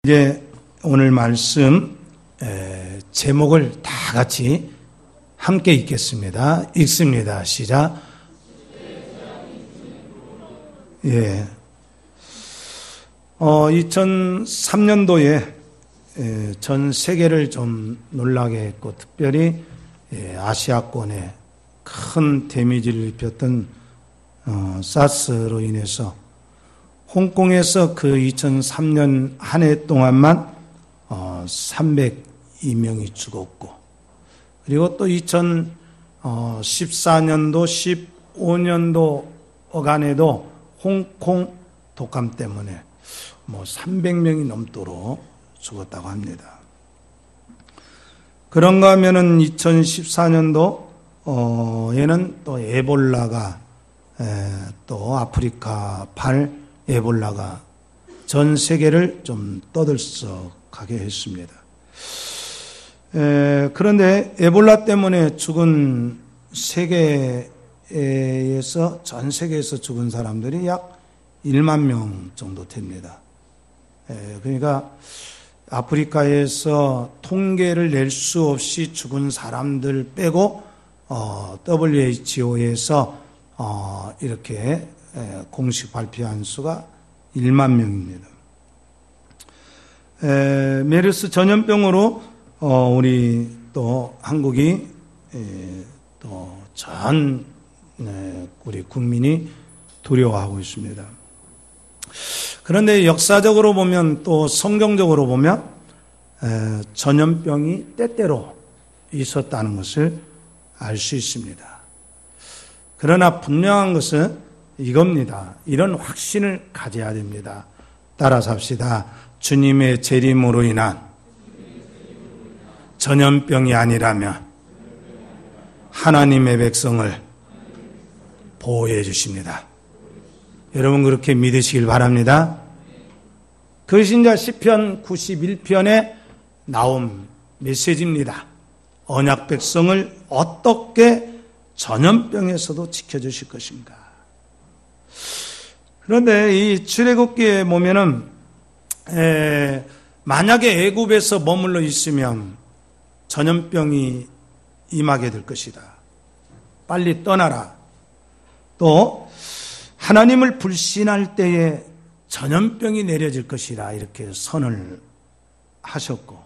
이제 오늘 말씀 제목을 다 같이 함께 읽겠습니다. 읽습니다. 시작. 예. 2003년도에 전 세계를 좀 놀라게 했고, 특별히 아시아권에 큰 데미지를 입혔던 사스로 인해서 홍콩에서 그 2003년 한 해 동안만 302명이 죽었고, 그리고 또 2014년도, 15년도 어간에도 홍콩 독감 때문에 300명이 넘도록 죽었다고 합니다. 그런가 하면은 2014년도에는 또 에볼라가 또 아프리카 에볼라가 전 세계를 좀 떠들썩하게 했습니다. 그런데 에볼라 때문에 죽은 전 세계에서 죽은 사람들이 약 1만 명 정도 됩니다. 그러니까 아프리카에서 통계를 낼 수 없이 죽은 사람들 빼고 WHO에서 이렇게 공식 발표한 수가 1만 명입니다. 메르스 전염병으로 우리 또 한국이 또 전 우리 국민이 두려워하고 있습니다. 그런데 역사적으로 보면, 또 성경적으로 보면 전염병이 때때로 있었다는 것을 알 수 있습니다. 그러나 분명한 것은 이겁니다. 이런 확신을 가져야 됩니다. 따라서 합시다. 주님의 재림으로 인한 전염병이 아니라면 하나님의 백성을 보호해 주십니다. 여러분 그렇게 믿으시길 바랍니다. 그것이 이제 시편 91편에 나온 메시지입니다. 언약 백성을 어떻게 전염병에서도 지켜주실 것인가. 그런데 이 출애굽기에 보면은 만약에 애굽에서 머물러 있으면 전염병이 임하게 될 것이다. 빨리 떠나라. 또 하나님을 불신할 때에 전염병이 내려질 것이라 이렇게 선을 하셨고,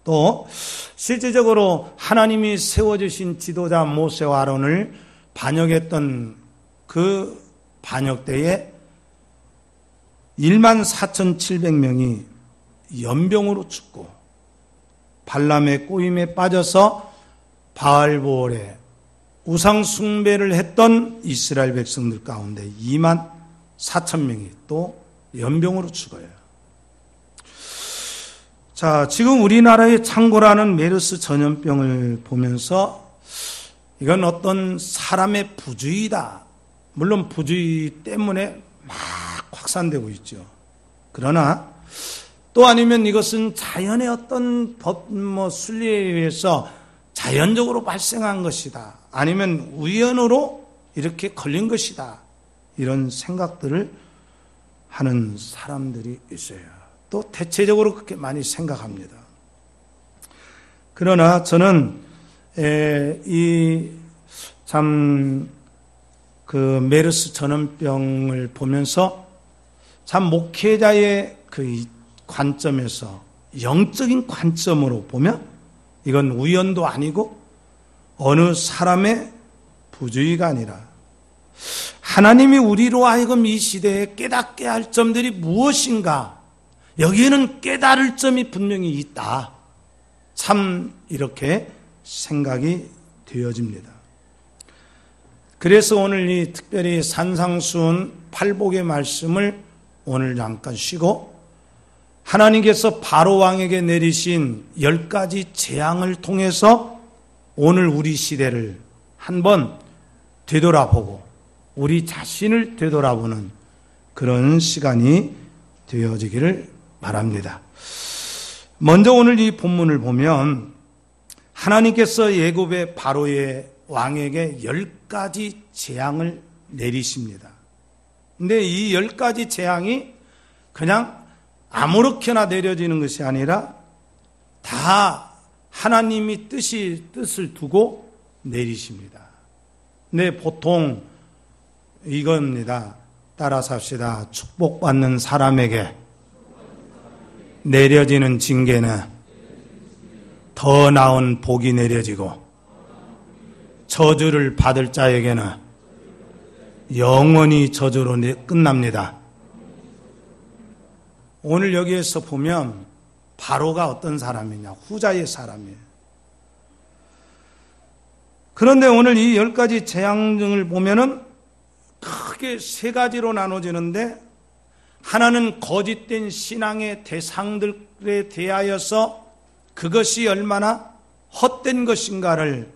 또 실제적으로 하나님이 세워주신 지도자 모세와 아론을 반역했던 그 반역 때에 14,700명이 연병으로 죽고, 발람의 꼬임에 빠져서 바알보올에 우상 숭배를 했던 이스라엘 백성들 가운데 24,000명이 또 연병으로 죽어요. 자, 지금 우리나라에 창궐하는 메르스 전염병을 보면서 이건 어떤 사람의 부주의다. 물론 부주의 때문에 막 확산되고 있죠. 그러나 또 아니면 이것은 자연의 어떤 순리에 의해서 자연적으로 발생한 것이다. 아니면 우연으로 이렇게 걸린 것이다. 이런 생각들을 하는 사람들이 있어요. 또 대체적으로 그렇게 많이 생각합니다. 그러나 저는 그 메르스 전염병을 보면서 참 목회자의 그 관점에서, 영적인 관점으로 보면 이건 우연도 아니고 어느 사람의 부주의가 아니라 하나님이 우리로 하여금 이 시대에 깨닫게 할 점들이 무엇인가, 여기에는 깨달을 점이 분명히 있다. 참 이렇게 생각이 되어집니다. 그래서 오늘 이 특별히 산상수훈 팔복의 말씀을 오늘 잠깐 쉬고, 하나님께서 바로 왕에게 내리신 10가지 재앙을 통해서 오늘 우리 시대를 한번 되돌아보고 우리 자신을 되돌아보는 그런 시간이 되어지기를 바랍니다. 먼저 오늘 이 본문을 보면 하나님께서 애굽의 바로의 왕에게 10가지 재앙을 내리십니다. 근데 이 10가지 재앙이 그냥 아무렇게나 내려지는 것이 아니라 다 하나님이 뜻을 두고 내리십니다. 네, 보통 이겁니다. 따라서 합시다. 축복받는 사람에게 내려지는 징계는 더 나은 복이 내려지고, 저주를 받을 자에게는 영원히 저주로 끝납니다. 오늘 여기에서 보면 바로가 어떤 사람이냐? 후자의 사람이에요. 그런데 오늘 이 10가지 재앙을 보면은 크게 세 가지로 나눠지는데, 하나는 거짓된 신앙의 대상들에 대하여서 그것이 얼마나 헛된 것인가를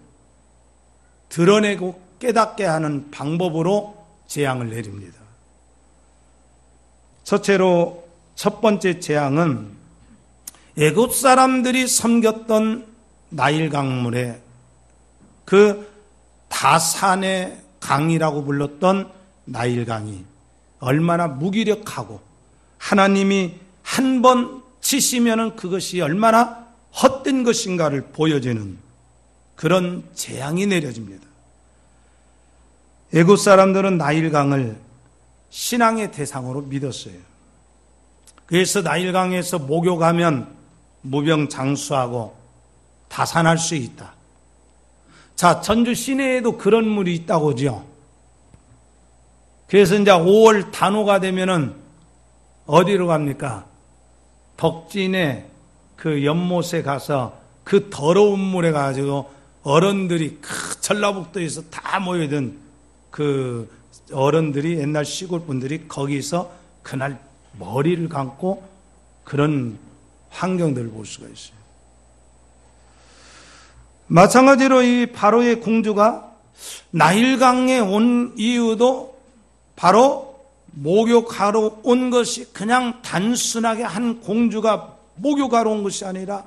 드러내고 깨닫게 하는 방법으로 재앙을 내립니다. 첫째로 첫 번째 재앙은 애굽 사람들이 섬겼던 나일 강물에, 그 다산의 강이라고 불렀던 나일 강이 얼마나 무기력하고 하나님이 한 번 치시면은 그것이 얼마나 헛된 것인가를 보여주는 그런 재앙이 내려집니다. 애굽 사람들은 나일 강을 신앙의 대상으로 믿었어요. 그래서 나일 강에서 목욕하면 무병장수하고 다산할 수 있다. 자, 전주 시내에도 그런 물이 있다고죠. 그래서 이제 5월 단오가 되면은 어디로 갑니까? 덕진에 그 연못에 가서 그 더러운 물에 가지고 어른들이 전라북도에서 다 모여든 그 어른들이, 옛날 시골 분들이 거기서 그날 머리를 감고 그런 환경들을 볼 수가 있어요. 마찬가지로 이 바로의 공주가 나일강에 온 이유도 바로 목욕하러 온 것이 그냥 단순하게 한 공주가 목욕하러 온 것이 아니라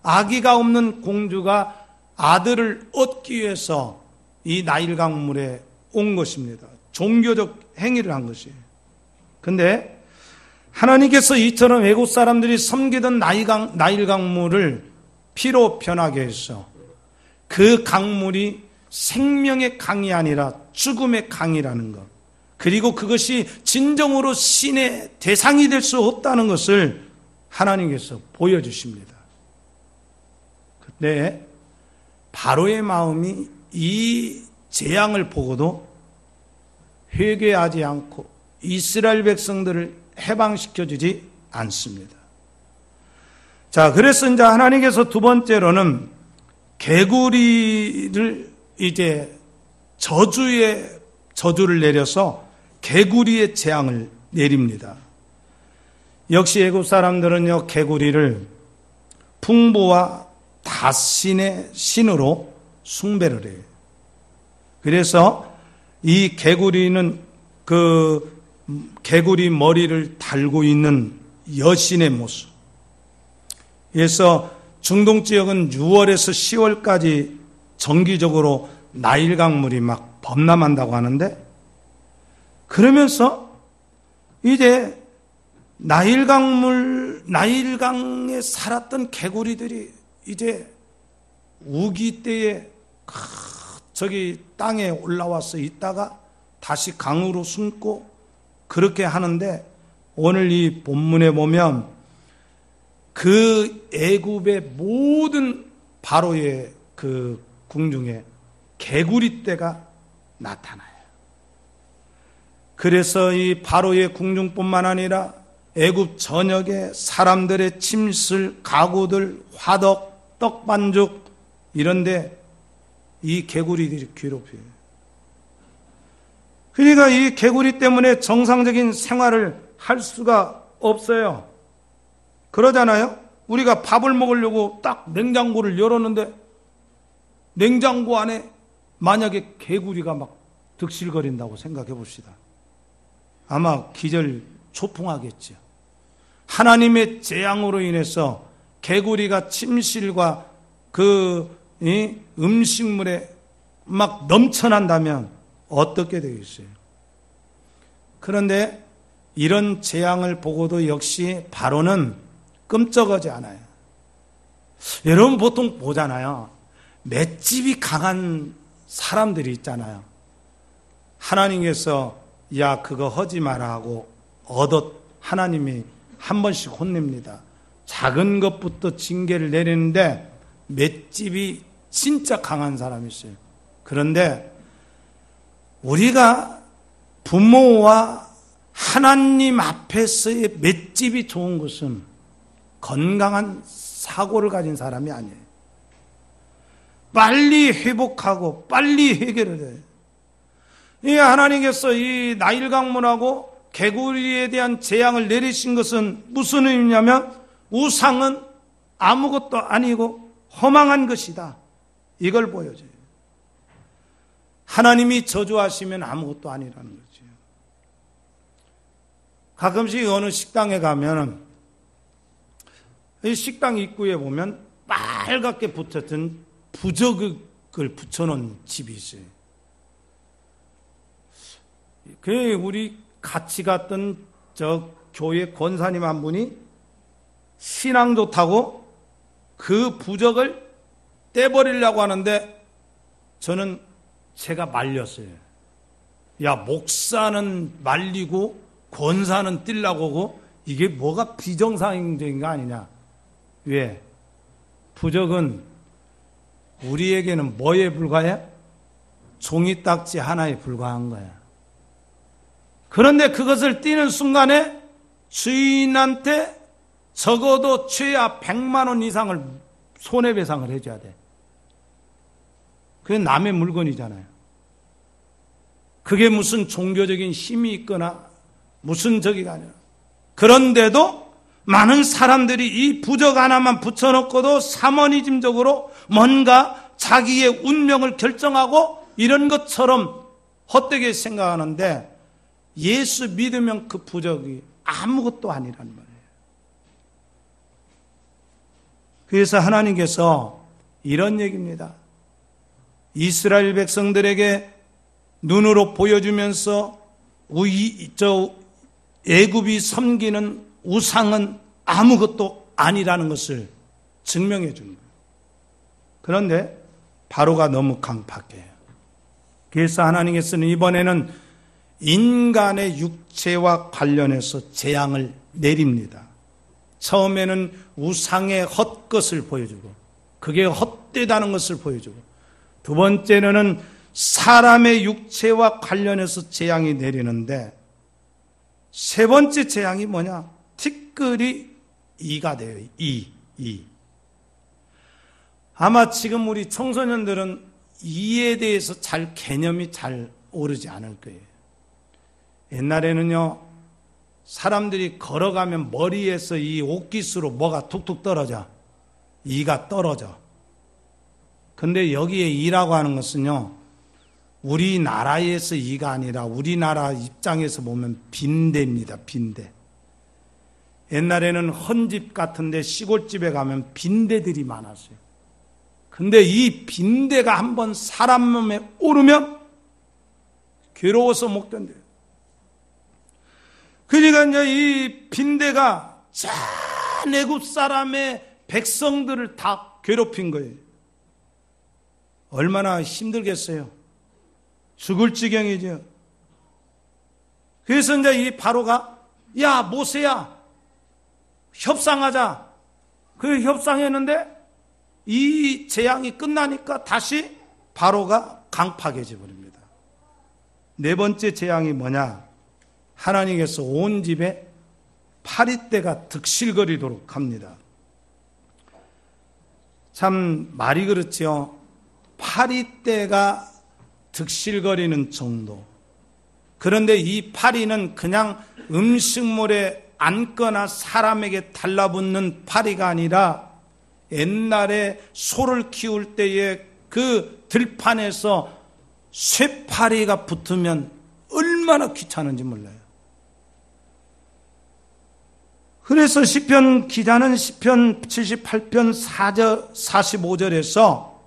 아기가 없는 공주가 아들을 얻기 위해서 이 나일강 물에 온 것입니다. 종교적 행위를 한 것이에요. 근데 하나님께서 이처럼 애국 사람들이 섬기던 나일강 물을 피로 변하게 해서 그 강물이 생명의 강이 아니라 죽음의 강이라는 것, 그리고 그것이 진정으로 신의 대상이 될 수 없다는 것을 하나님께서 보여주십니다. 그때 바로의 마음이 이 재앙을 보고도 회개하지 않고 이스라엘 백성들을 해방시켜주지 않습니다. 자, 그래서 이제 하나님께서 두 번째로는 개구리를 이제 저주를 내려서 개구리의 재앙을 내립니다. 역시 애굽 사람들은요, 개구리를 풍부와 다신의 신으로 숭배를 해요. 그래서 이 개구리는 그 개구리 머리를 달고 있는 여신의 모습. 그래서 중동 지역은 6월에서 10월까지 정기적으로 나일 강물이 막 범람한다고 하는데, 그러면서 이제 나일강에 살았던 개구리들이 이제 우기 때에 저기 땅에 올라와서 있다가 다시 강으로 숨고 그렇게 하는데, 오늘 이 본문에 보면 그 애굽의 모든 바로의 그 궁중에 개구리 떼가 나타나요. 그래서 이 바로의 궁중뿐만 아니라 애굽 전역에 사람들의 침실, 가구들, 화덕, 떡반죽 이런데 이 개구리들이 괴롭혀요. 그러니까 이 개구리 때문에 정상적인 생활을 할 수가 없어요. 그러잖아요. 우리가 밥을 먹으려고 딱 냉장고를 열었는데 냉장고 안에 만약에 개구리가 막 득실거린다고 생각해 봅시다. 아마 기절 초풍하겠죠. 하나님의 재앙으로 인해서 개구리가 침실과 그 음식물에 막 넘쳐난다면 어떻게 되겠어요? 그런데 이런 재앙을 보고도 역시 바로는 끔찍하지 않아요. 여러분 보통 보잖아요. 맷집이 강한 사람들이 있잖아요. 하나님께서 야 그거 하지 마라 하고 하나님이 한 번씩 혼냅니다. 작은 것부터 징계를 내리는데 맷집이 진짜 강한 사람이 있어요. 그런데 우리가 부모와 하나님 앞에서의 맷집이 좋은 것은 건강한 사고를 가진 사람이 아니에요. 빨리 회복하고 빨리 해결을 해요. 이 하나님께서 이 나일 강물하고 개구리에 대한 재앙을 내리신 것은 무슨 의미냐면 우상은 아무것도 아니고 허망한 것이다. 이걸 보여줘요. 하나님이 저주하시면 아무것도 아니라는 거죠. 가끔씩 어느 식당에 가면 이 식당 입구에 보면 빨갛게 붙였던 부적을 붙여놓은 집이 있어요. 그 우리 같이 갔던 저 교회 권사님 한 분이 신앙 좋다고 그 부적을 떼버리려고 하는데 저는 제가 말렸어요. 야, 목사는 말리고 권사는 뛸라고 하고 이게 뭐가 비정상적인 거 아니냐. 왜? 부적은 우리에게는 뭐에 불과해? 종이 딱지 하나에 불과한 거야. 그런데 그것을 띄는 순간에 주인한테 적어도 최하 100만 원 이상을 손해배상을 해줘야 돼. 그게 남의 물건이잖아요. 그게 무슨 종교적인 힘이 있거나 무슨 적이가 아니라. 그런데도 많은 사람들이 이 부적 하나만 붙여놓고도 사모니즘적으로 뭔가 자기의 운명을 결정하고 이런 것처럼 헛되게 생각하는데 예수 믿으면 그 부적이 아무것도 아니란 말이에요. 그래서 하나님께서 이런 얘기입니다. 이스라엘 백성들에게 눈으로 보여주면서 애굽이 섬기는 우상은 아무것도 아니라는 것을 증명해 주는 거예요. 그런데 바로가 너무 강팍해요. 그래서 하나님께서는 이번에는 인간의 육체와 관련해서 재앙을 내립니다. 처음에는 우상의 헛것을 보여주고 그게 헛되다는 것을 보여주고 두 번째는 사람의 육체와 관련해서 재앙이 내리는데 세 번째 재앙이 뭐냐? 티끌이 이가 돼요. 이. 아마 지금 우리 청소년들은 이에 대해서 개념이 잘 오르지 않을 거예요. 옛날에는요, 사람들이 걸어가면 머리에서 이 옷깃으로 뭐가 툭툭 떨어져. 이가 떨어져. 근데 여기에 이라고 하는 것은요, 우리나라에서 이가 아니라 우리나라 입장에서 보면 빈대입니다. 빈대. 옛날에는 헌집 같은데 시골집에 가면 빈대들이 많았어요. 근데 이 빈대가 한번 사람 몸에 오르면 괴로워서 못 견뎌요. 그러니까 이제 이 빈대가 전 애굽 사람의 백성들을 다 괴롭힌 거예요. 얼마나 힘들겠어요. 죽을 지경이죠. 그래서 이제 이 바로가 야 모세야 협상하자. 그 협상했는데 이 재앙이 끝나니까 다시 바로가 강팍해져 버립니다. 네 번째 재앙이 뭐냐? 하나님께서 온 집에 파리떼가 득실거리도록 합니다. 참 말이 그렇지요. 파리떼가 득실거리는 정도. 그런데 이 파리는 그냥 음식물에 앉거나 사람에게 달라붙는 파리가 아니라 옛날에 소를 키울 때에 그 들판에서 쇠파리가 붙으면 얼마나 귀찮은지 몰라요. 그래서 시편 기자는 시편 78편 4절 45절에서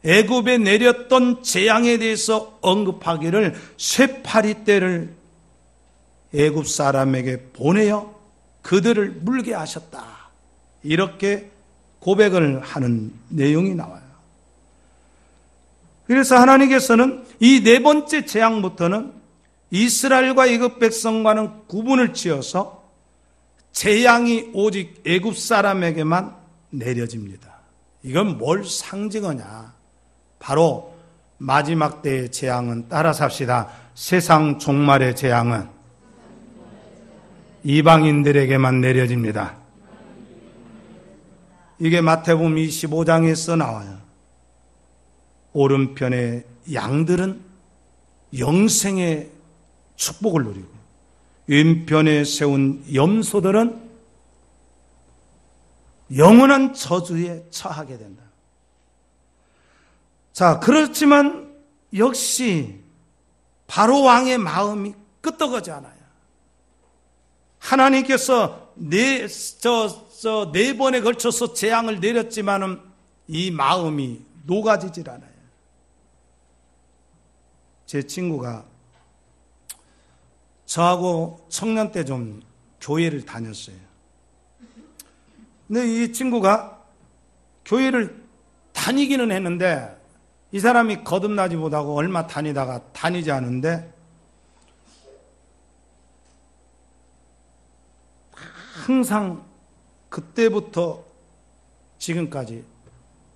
애굽에 내렸던 재앙에 대해서 언급하기를 쇠파리떼를 애굽 사람에게 보내어 그들을 물게 하셨다. 이렇게 고백을 하는 내용이 나와요. 그래서 하나님께서는 이 네 번째 재앙부터는 이스라엘과 애굽 백성과는 구분을 지어서 재앙이 오직 애굽 사람에게만 내려집니다. 이건 뭘 상징하냐? 바로 마지막 때의 재앙은, 따라서 합시다. 세상 종말의 재앙은 이방인들에게만 내려집니다. 이게 마태복음 25장에서 나와요. 오른편의 양들은 영생의 축복을 누리고 왼편에 세운 염소들은 영원한 저주에 처하게 된다. 자, 그렇지만 역시 바로 왕의 마음이 끄떡하지 않아요. 하나님께서 네 번에 걸쳐서 재앙을 내렸지만은 이 마음이 녹아지질 않아요. 제 친구가 저하고 청년 때 좀 교회를 다녔어요. 근데 이 친구가 교회를 다니기는 했는데 이 사람이 거듭나지 못하고 얼마 다니다가 다니지 않은데 항상 그때부터 지금까지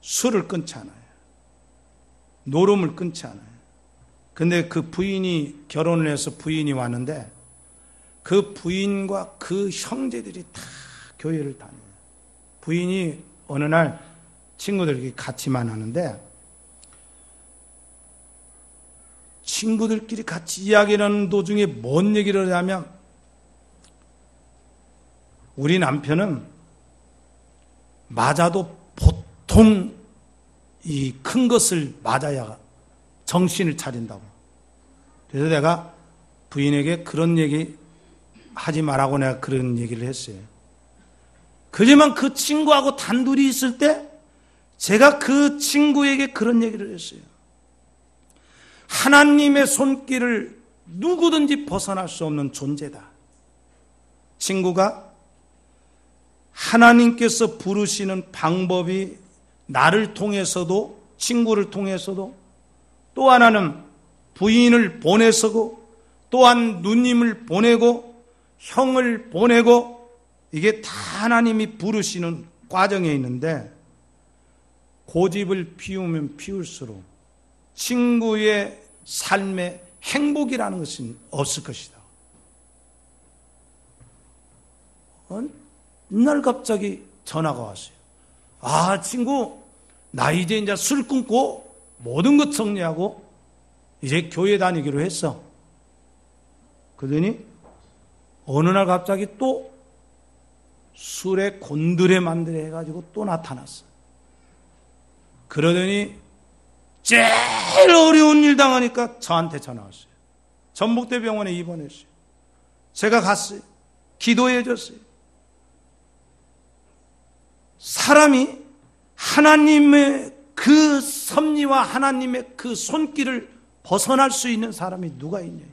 술을 끊지 않아요. 노름을 끊지 않아요. 근데 그 부인이 결혼을 해서 부인이 왔는데 그 부인과 그 형제들이 다 교회를 다녀요. 부인이 어느 날 친구들끼리 같이만 하는데 친구들끼리 같이 이야기하는 도중에 뭔 얘기를 하냐면 우리 남편은 맞아도 보통 이 큰 것을 맞아야 정신을 차린다고. 그래서 내가 부인에게 그런 얘기 하지 말라고 내가 그런 얘기를 했어요. 그지만 그 친구하고 단둘이 있을 때 제가 그 친구에게 그런 얘기를 했어요. 하나님의 손길을 누구든지 벗어날 수 없는 존재다. 친구가 하나님께서 부르시는 방법이 나를 통해서도 친구를 통해서도 또 하나는 부인을 보내서고 또한 누님을 보내고 형을 보내고 이게 다 하나님이 부르시는 과정에 있는데 고집을 피우면 피울수록 친구의 삶에 행복이라는 것은 없을 것이다. 어느 날 갑자기 전화가 왔어요. 아, 친구, 나 이제 술 끊고 모든 것 정리하고 이제 교회 다니기로 했어. 그러더니 어느 날 갑자기 또 술에 곤드레 만드레 해가지고 또 나타났어. 그러더니 제일 어려운 일 당하니까 저한테 전화 왔어요. 전북대병원에 입원했어요. 제가 갔어요. 기도해 줬어요. 사람이 하나님의 그 섭리와 하나님의 그 손길을 벗어날 수 있는 사람이 누가 있냐.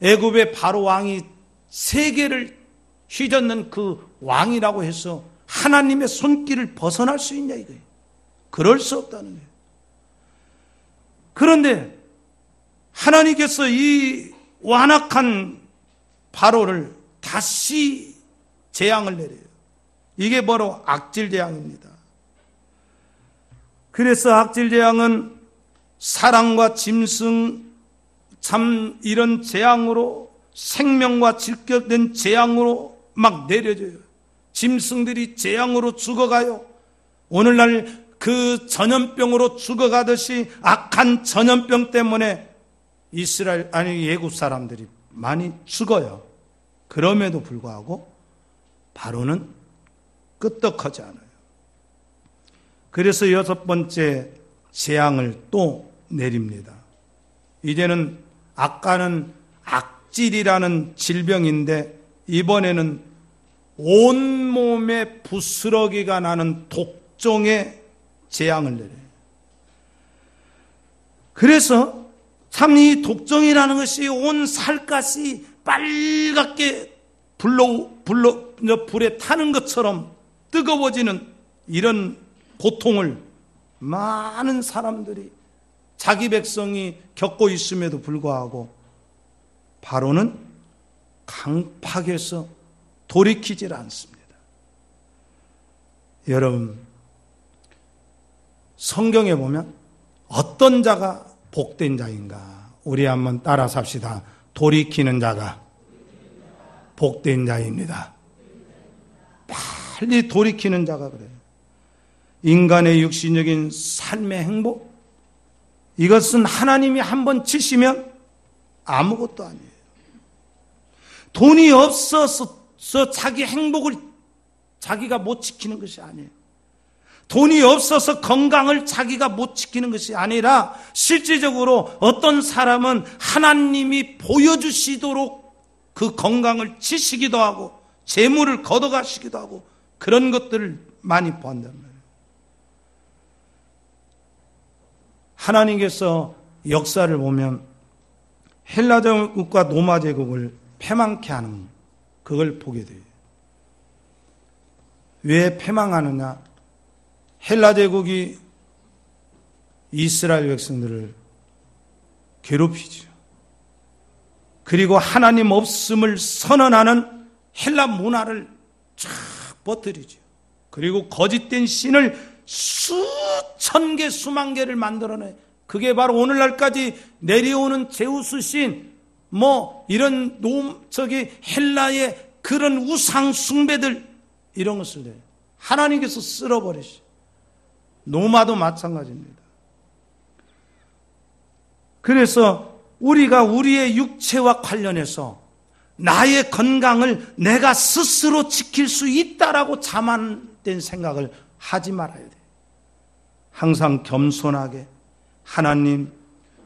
애굽의 바로 왕이 세계를 휘젓는 그 왕이라고 해서 하나님의 손길을 벗어날 수 있냐 이거예요. 그럴 수 없다는 거예요. 그런데 하나님께서 이 완악한 바로를 다시 재앙을 내려요. 이게 바로 악질재앙입니다. 그래서 악질재앙은 사랑과 짐승, 참 이런 재앙으로 생명과 직결된 재앙으로 막 내려져요. 짐승들이 재앙으로 죽어가요. 오늘날 그 전염병으로 죽어가듯이 악한 전염병 때문에 이스라엘, 아니 애굽 사람들이 많이 죽어요. 그럼에도 불구하고 바로는 끄떡하지 않아요. 그래서 여섯 번째 재앙을 또 내립니다. 이제는 아까는 악질이라는 질병인데 이번에는 온몸에 부스러기가 나는 독종의 재앙을 내려요. 그래서 참 이 독정이라는 것이 온 살갗이 빨갛게 불에 타는 것처럼 뜨거워지는 이런 고통을 많은 사람들이 자기 백성이 겪고 있음에도 불구하고 바로는 강팍해서 돌이키질 않습니다. 여러분, 성경에 보면 어떤 자가 복된 자인가? 우리 한번 따라 삽시다. 돌이키는 자가 복된 자입니다. 빨리 돌이키는 자가 그래요. 인간의 육신적인 삶의 행복, 이것은 하나님이 한번 치시면 아무것도 아니에요. 돈이 없어서 자기 행복을 자기가 못 지키는 것이 아니에요. 돈이 없어서 건강을 자기가 못 지키는 것이 아니라 실질적으로 어떤 사람은 하나님이 보여주시도록 그 건강을 지시기도 하고 재물을 걷어가시기도 하고 그런 것들을 많이 본단 말이에요. 하나님께서 역사를 보면 헬라 제국과 로마 제국을 패망케 하는 그걸 보게 돼요. 왜 패망하느냐? 헬라 제국이 이스라엘 백성들을 괴롭히죠. 그리고 하나님 없음을 선언하는 헬라 문화를 쫙 퍼뜨리죠. 그리고 거짓된 신을 수천 개, 수만 개를 만들어내. 그게 바로 오늘날까지 내려오는 제우스 신, 이런 헬라의 그런 우상 숭배들, 이런 것을 해요. 하나님께서 쓸어버리시. 로마도 마찬가지입니다. 그래서 우리가 우리의 육체와 관련해서 나의 건강을 내가 스스로 지킬 수 있다라고 자만된 생각을 하지 말아야 돼요. 항상 겸손하게 하나님,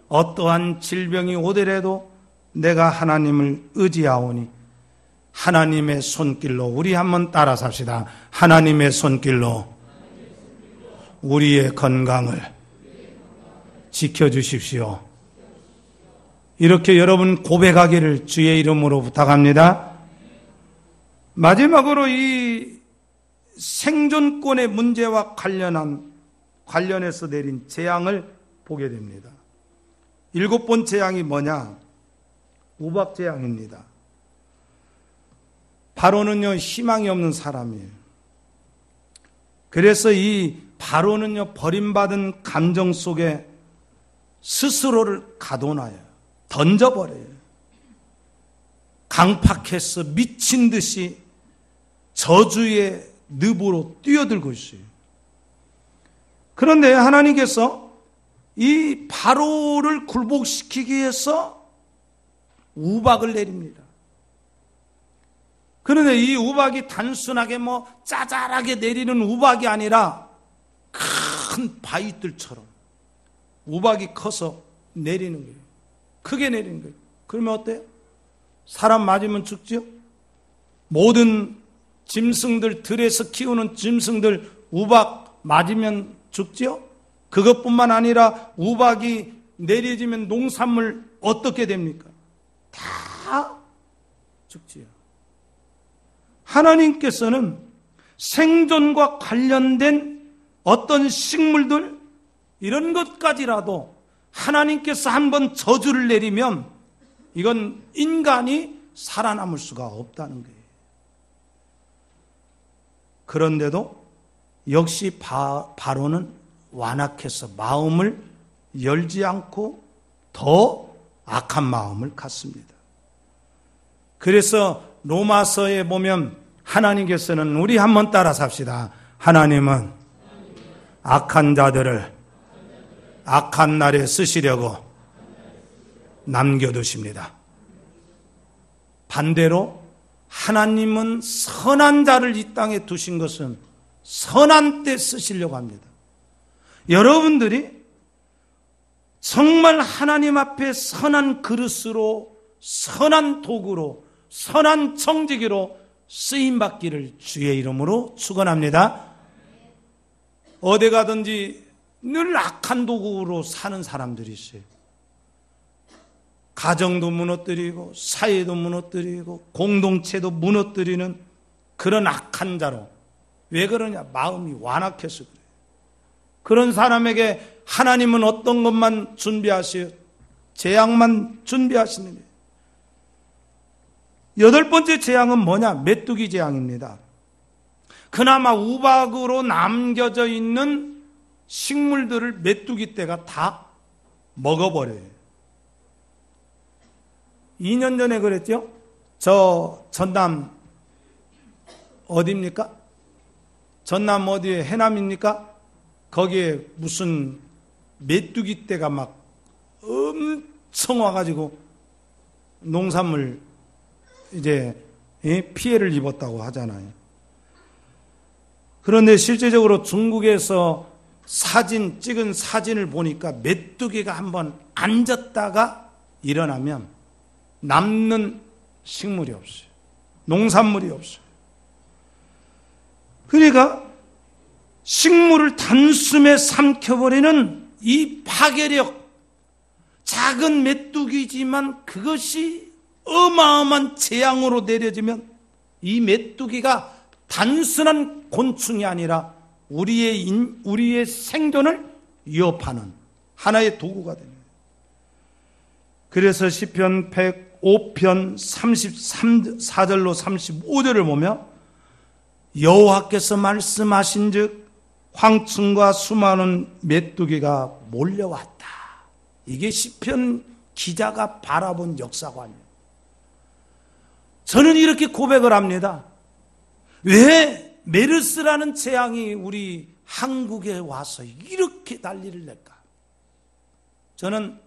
어떠한 질병이 오더라도 내가 하나님을 의지하오니 하나님의 손길로, 우리 한번 따라 삽시다. 하나님의 손길로 우리의 건강을 지켜주십시오. 이렇게 여러분 고백하기를 주의 이름으로 부탁합니다. 마지막으로 이 생존권의 문제와 관련해서 내린 재앙을 보게 됩니다. 7번 재앙이 뭐냐? 우박 재앙입니다. 바로는요, 희망이 없는 사람이에요. 그래서 이 바로는요, 버림받은 감정 속에 스스로를 가둬놔요. 던져버려요. 강팍해서 미친 듯이 저주의 늪으로 뛰어들고 있어요. 그런데 하나님께서 이 바로를 굴복시키기 위해서 우박을 내립니다. 그런데 이 우박이 단순하게 짜잘하게 내리는 우박이 아니라 큰 바위들처럼 우박이 커서 내리는 거예요. 크게 내리는 거예요. 그러면 어때요? 사람 맞으면 죽죠? 모든 짐승들, 들에서 키우는 짐승들 우박 맞으면 죽죠? 그것뿐만 아니라 우박이 내려지면 농산물 어떻게 됩니까? 다 죽지요. 하나님께서는 생존과 관련된 어떤 식물들, 이런 것까지라도 하나님께서 한번 저주를 내리면 이건 인간이 살아남을 수가 없다는 거예요. 그런데도 역시 바로는 완악해서 마음을 열지 않고 더 악한 마음을 갖습니다. 그래서 로마서에 보면 하나님께서는, 우리 한번 따라 삽시다. 하나님은 악한 자들을 악한 날에 쓰시려고 남겨두십니다. 반대로 하나님은 선한 자를 이 땅에 두신 것은 선한 때 쓰시려고 합니다. 여러분들이 정말 하나님 앞에 선한 그릇으로, 선한 도구로, 선한 청지기로 쓰임받기를 주의 이름으로 축원합니다. 어디 가든지 늘 악한 도구로 사는 사람들이 있어요. 가정도 무너뜨리고 사회도 무너뜨리고 공동체도 무너뜨리는 그런 악한 자로. 왜 그러냐? 마음이 완악해서 그래요. 그런 사람에게 하나님은 어떤 것만 준비하세요? 재앙만 준비하시는 거예요. 여덟 번째 재앙은 뭐냐? 메뚜기 재앙입니다. 그나마 우박으로 남겨져 있는 식물들을 메뚜기 떼가 다 먹어버려요. 2년 전에 그랬죠? 저 전남 어디입니까? 전남 어디에 해남입니까? 거기에 무슨 메뚜기 떼가 막 엄청 와가지고 농산물 이제 피해를 입었다고 하잖아요. 그런데 실제적으로 중국에서 찍은 사진을 보니까 메뚜기가 한번 앉았다가 일어나면 남는 식물이 없어요. 농산물이 없어요. 그러니까 식물을 단숨에 삼켜버리는 이 파괴력, 작은 메뚜기지만 그것이 어마어마한 재앙으로 내려지면 이 메뚜기가 단순한 곤충이 아니라 우리의 생존을 위협하는 하나의 도구가 됩니다. 그래서 시편 105편 33절로 35절을 보면 여호와께서 말씀하신즉 황충과 수많은 메뚜기가 몰려왔다. 이게 시편 기자가 바라본 역사관이에요. 저는 이렇게 고백을 합니다. 왜 메르스라는 재앙이 우리 한국에 와서 이렇게 난리를 낼까? 저는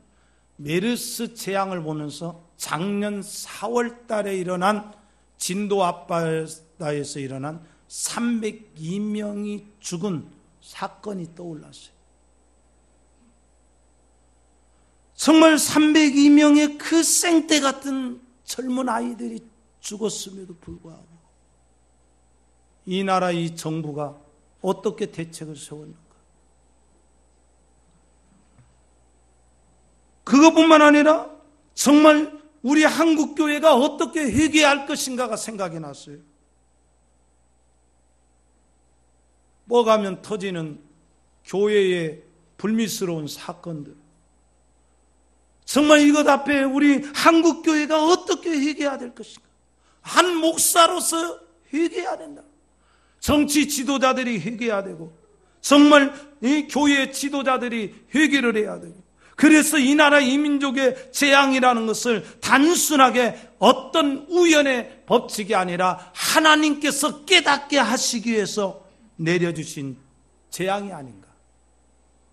메르스 재앙을 보면서 작년 4월 달에 일어난 진도 앞바다에서 일어난 302명이 죽은 사건이 떠올랐어요. 정말 302명의 그 생떼 같은 젊은 아이들이 죽었음에도 불구하고 이 나라 이 정부가 어떻게 대책을 세웠는가? 그것뿐만 아니라 정말 우리 한국교회가 어떻게 회개할 것인가가 생각이 났어요. 먹으면 터지는 교회의 불미스러운 사건들. 정말 이것 앞에 우리 한국교회가 어떻게 회개해야 될 것인가? 한 목사로서 회개해야 된다. 정치 지도자들이 회개해야 되고 정말 이 교회 지도자들이 회개를 해야 되고 그래서 이 나라 이 민족의 재앙이라는 것을 단순하게 어떤 우연의 법칙이 아니라 하나님께서 깨닫게 하시기 위해서 내려주신 재앙이 아닌가.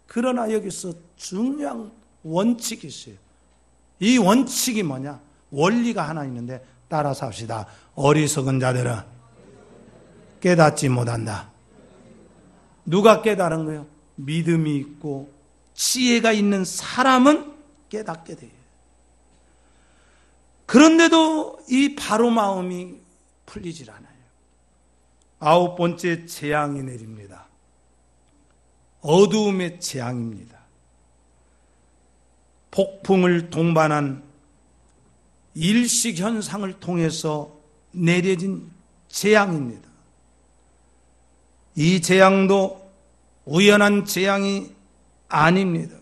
그러나 여기서 중요한 원칙이 있어요. 이 원칙이 뭐냐? 원리가 하나 있는데 따라서 합시다. 어리석은 자들은 깨닫지 못한다. 누가 깨달은 거예요? 믿음이 있고 지혜가 있는 사람은 깨닫게 돼요. 그런데도 이 바로 마음이 풀리질 않아요. 9번째 재앙이 내립니다. 어두움의 재앙입니다. 폭풍을 동반한 일식 현상을 통해서 내려진 재앙입니다. 이 재앙도 우연한 재앙이 아닙니다.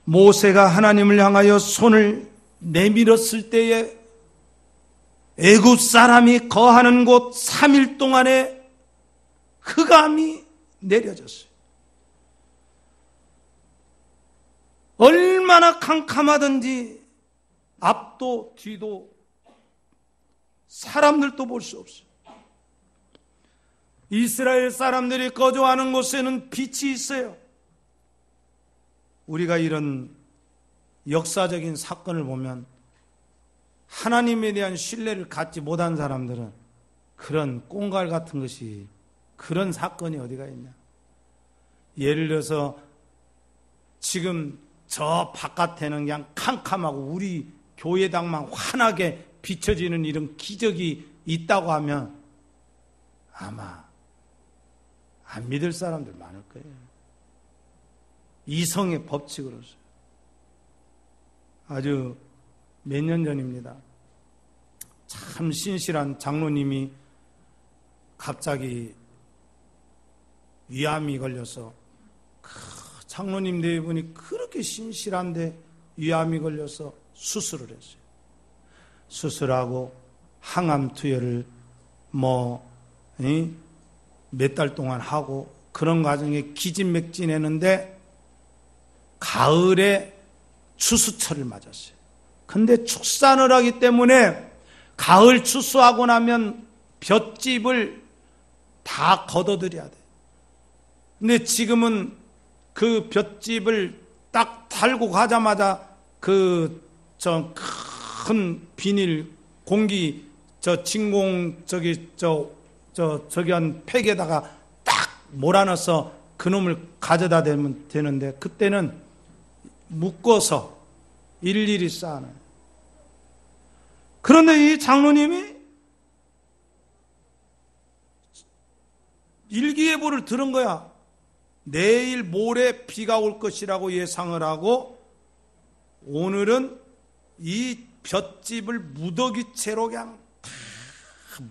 모세가 하나님을 향하여 손을 내밀었을 때에 애굽 사람이 거하는 곳 3일 동안에 흑암이 내려졌어요. 얼마나 캄캄하든지 앞도 뒤도 사람들도 볼 수 없어요. 이스라엘 사람들이 거주하는 곳에는 빛이 있어요. 우리가 이런 역사적인 사건을 보면 하나님에 대한 신뢰를 갖지 못한 사람들은 그런 꽁갈 같은 것이 그런 사건이 어디가 있냐. 예를 들어서 지금 저 바깥에는 그냥 캄캄하고 우리 교회당만 환하게 비춰지는 이런 기적이 있다고 하면 아마 안 믿을 사람들 많을 거예요. 이성의 법칙으로서. 아주 몇 년 전입니다. 참 신실한 장로님이 갑자기 위암이 걸려서, 장로님 네 분이 그렇게 신실한데 위암이 걸려서 수술을 했어요. 수술하고 항암 투여를 몇 달 동안 하고, 그런 과정에 기진맥진했는데 가을에 추수철을 맞았어요. 근데 축산을 하기 때문에 가을 추수하고 나면 볏짚을 다 걷어들여야 돼. 근데 지금은 그 볏짚을 딱 달고 가자마자 큰 비닐 공기 진공 저기 한 팩에다가 딱 몰아넣어서 그놈을 가져다 대면 되는데, 그때는 묶어서 일일이 쌓아놔요. 그런데 이 장로님이 일기예보를 들은 거야. 내일 모레 비가 올 것이라고 예상을 하고, 오늘은 이 볏짚을 무더기채로 그냥 다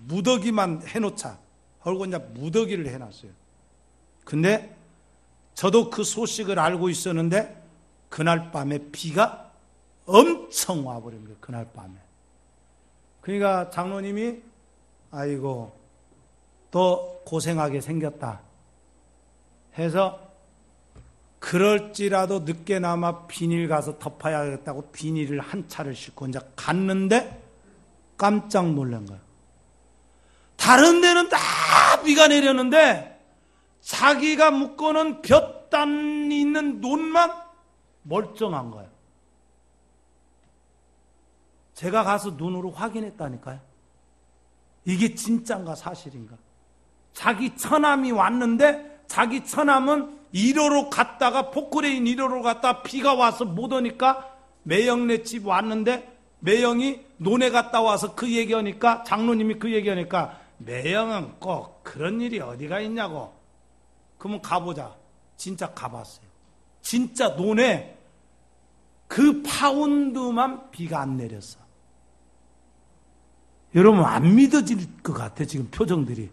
무더기만 해놓자 하고 이제 무더기를 해놨어요. 근데 저도 그 소식을 알고 있었는데 그날 밤에 비가 엄청 와버린 거예요. 그날 밤에. 그러니까 장로님이 아이고 또 고생하게 생겼다 해서, 그럴지라도 늦게나마 비닐 가서 덮어야겠다고 비닐을 한 차를 싣고 이제 갔는데 깜짝 놀란 거야. 다른 데는 다 비가 내렸는데 자기가 묶어놓은 볏단 있는 논만 멀쩡한 거야. 제가 가서 눈으로 확인했다니까요. 이게 진짜인가 사실인가. 자기 처남이 왔는데 자기 처남은 1호로 갔다가 포크레인 1호로 갔다가 비가 와서 못 오니까 매형네 집 왔는데, 매형이 논에 갔다 와서 그 얘기하니까, 장로님이 그 얘기하니까, 매형은 꼭 그런 일이 어디가 있냐고. 그러면 가보자. 진짜 가봤어요. 진짜 논에 그 파운드만 비가 안 내렸어. 여러분 안 믿어질 것 같아 지금 표정들이.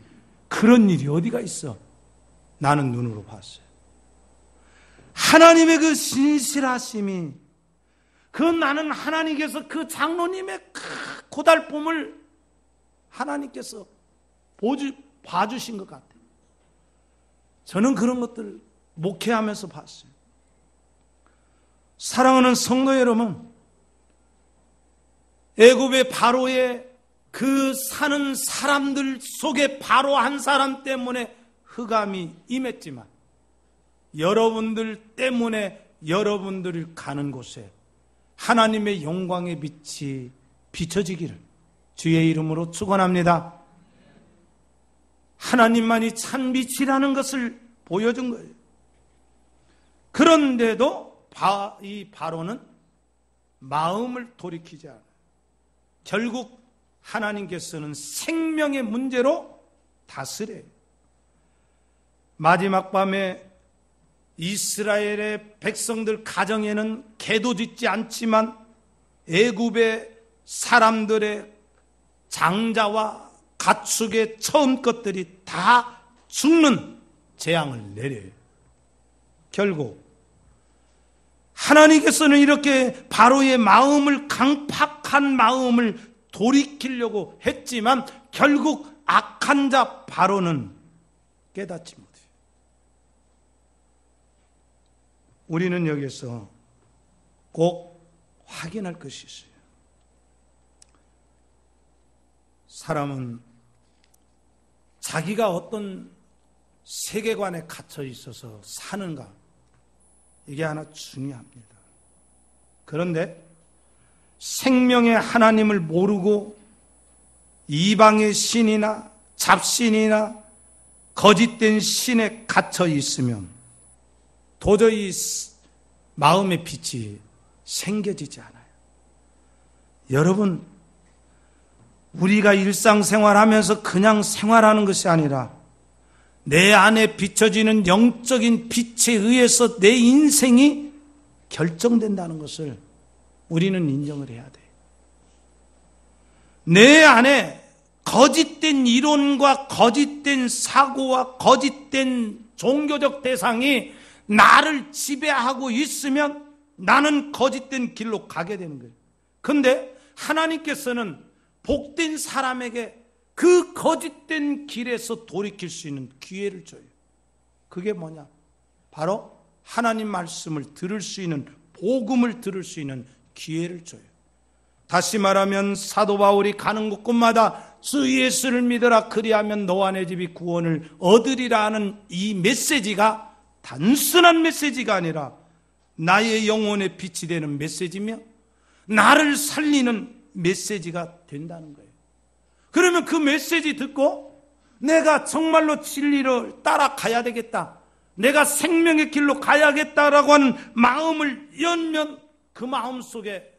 그런 일이 어디가 있어. 나는 눈으로 봤어요. 하나님의 그 신실하심이, 나는 하나님께서 그 장로님의 고달픔을 하나님께서 봐주신 것 같아요. 저는 그런 것들 목회하면서 봤어요. 사랑하는 성도 여러분, 애굽의 바로의 그 사는 사람들 속에 바로 한 사람 때문에 흑암이 임했지만, 여러분들 때문에 여러분들이 가는 곳에 하나님의 영광의 빛이 비춰지기를 주의 이름으로 축원합니다. 하나님만이 참 빛이라는 것을 보여준 거예요. 그런데도 이 바로는 마음을 돌이키지 않아요. 결국 하나님께서는 생명의 문제로 다스려요. 마지막 밤에 이스라엘의 백성들 가정에는 개도 짓지 않지만 애굽의 사람들의 장자와 가축의 처음 것들이 다 죽는 재앙을 내려요. 결국 하나님께서는 이렇게 바로의 마음을, 강팍한 마음을 돌이키려고 했지만 결국 악한 자 바로는 깨닫지 못해요. 우리는 여기서 꼭 확인할 것이 있어요. 사람은 자기가 어떤 세계관에 갇혀 있어서 사는가, 이게 하나 중요합니다. 그런데 생명의 하나님을 모르고 이방의 신이나 잡신이나 거짓된 신에 갇혀 있으면 도저히 마음의 빛이 생겨지지 않아요. 여러분, 우리가 일상생활하면서 그냥 생활하는 것이 아니라 내 안에 비춰지는 영적인 빛에 의해서 내 인생이 결정된다는 것을 우리는 인정을 해야 돼요. 내 안에 거짓된 이론과 거짓된 사고와 거짓된 종교적 대상이 나를 지배하고 있으면 나는 거짓된 길로 가게 되는 거예요. 그런데 하나님께서는 복된 사람에게 그 거짓된 길에서 돌이킬 수 있는 기회를 줘요. 그게 뭐냐? 바로 하나님 말씀을 들을 수 있는, 복음을 들을 수 있는 기회를 줘요. 다시 말하면 사도 바울이 가는 곳곳마다 주 예수를 믿어라 그리하면 너와 내 집이 구원을 얻으리라 하는 이 메시지가 단순한 메시지가 아니라 나의 영혼의 빛이 되는 메시지며 나를 살리는 메시지가 된다는 거예요. 그러면 그 메시지 듣고 내가 정말로 진리를 따라가야 되겠다, 내가 생명의 길로 가야겠다라고 하는 마음을 열면 그 마음 속에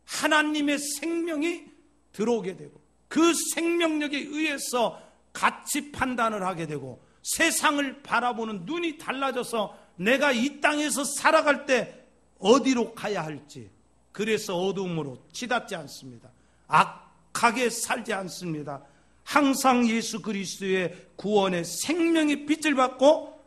하나님의 생명이 들어오게 되고 그 생명력에 의해서 가치 판단을 하게 되고 세상을 바라보는 눈이 달라져서 내가 이 땅에서 살아갈 때 어디로 가야 할지, 그래서 어두움으로 치닫지 않습니다. 악하게 살지 않습니다. 항상 예수 그리스도의 구원의 생명의 빛을 받고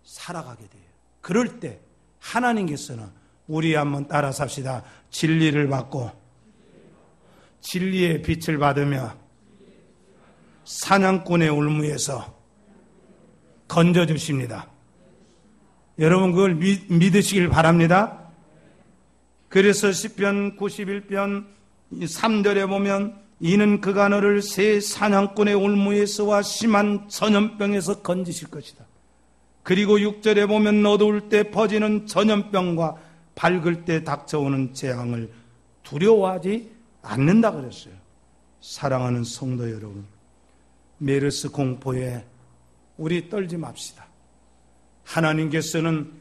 살아가게 돼요. 그럴 때 하나님께서는 우리 한번 따라 삽시다. 진리를 받고 진리의 빛을 받으며 사냥꾼의 울무에서 건져주십니다. 여러분 그걸 믿으시길 바랍니다. 그래서 시편 91편 3절에 보면 이는 그가 너를 새 사냥꾼의 울무에서와 심한 전염병에서 건지실 것이다. 그리고 6절에 보면 어두울 때 퍼지는 전염병과 밝을 때 닥쳐오는 재앙을 두려워하지 않는다 그랬어요. 사랑하는 성도 여러분, 메르스 공포에 우리 떨지 맙시다. 하나님께서는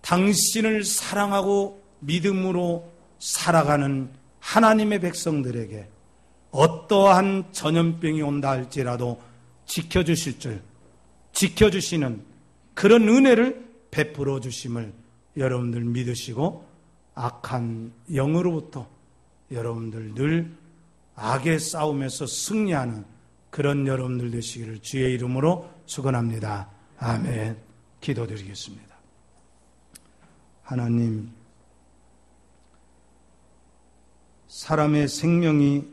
당신을 사랑하고 믿음으로 살아가는 하나님의 백성들에게 어떠한 전염병이 온다 할지라도 지켜주실 줄, 지켜주시는 그런 은혜를 베풀어 주심을 여러분들 믿으시고 악한 영으로부터 여러분들 늘 악의 싸움에서 승리하는 그런 여러분들 되시기를 주의 이름으로 축원합니다. 아멘. 기도드리겠습니다. 하나님, 사람의 생명이